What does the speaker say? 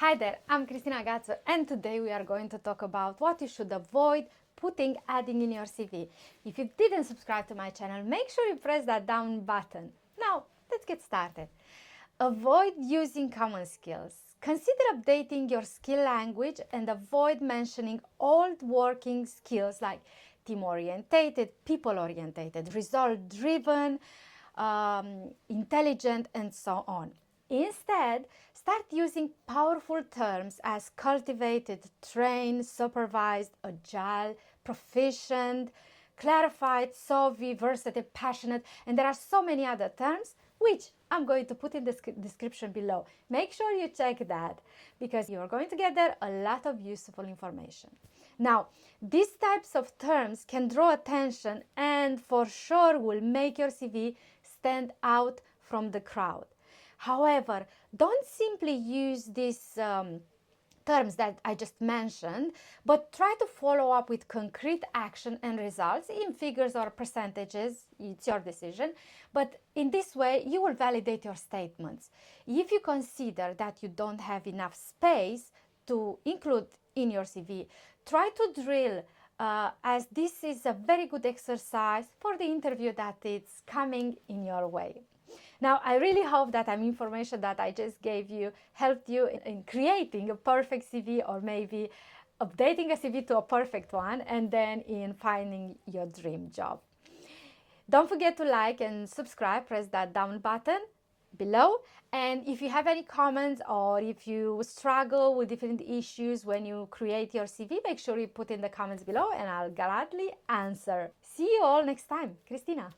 Hi there, I'm Cristina Gazzo and today we are going to talk about what you should avoid adding in your CV. If you didn't subscribe to my channel, make sure you press that down button. Now, let's get started. Avoid using common skills. Consider updating your skill language and avoid mentioning old working skills like team-orientated, people-orientated, result-driven, intelligent, and so on. Instead, start using powerful terms as cultivated, trained, supervised, agile, proficient, clarified, versatile, passionate, and there are so many other terms which I'm going to put in the description below. Make sure you check that because you're going to get there a lot of useful information. Now, these types of terms can draw attention and for sure will make your CV stand out from the crowd. However, don't simply use these terms that I just mentioned, but try to follow up with concrete action and results in figures or percentages. It's your decision. But in this way, you will validate your statements. If you consider that you don't have enough space to include in your CV, try to drill as this is a very good exercise for the interview that it's coming in your way. Now, I really hope that information that I just gave you helped you in creating a perfect CV or maybe updating a CV to a perfect one and then in finding your dream job. Don't forget to like and subscribe, press that down button below. And if you have any comments or if you struggle with different issues when you create your CV, make sure you put in the comments below and I'll gladly answer. See you all next time. Cristina.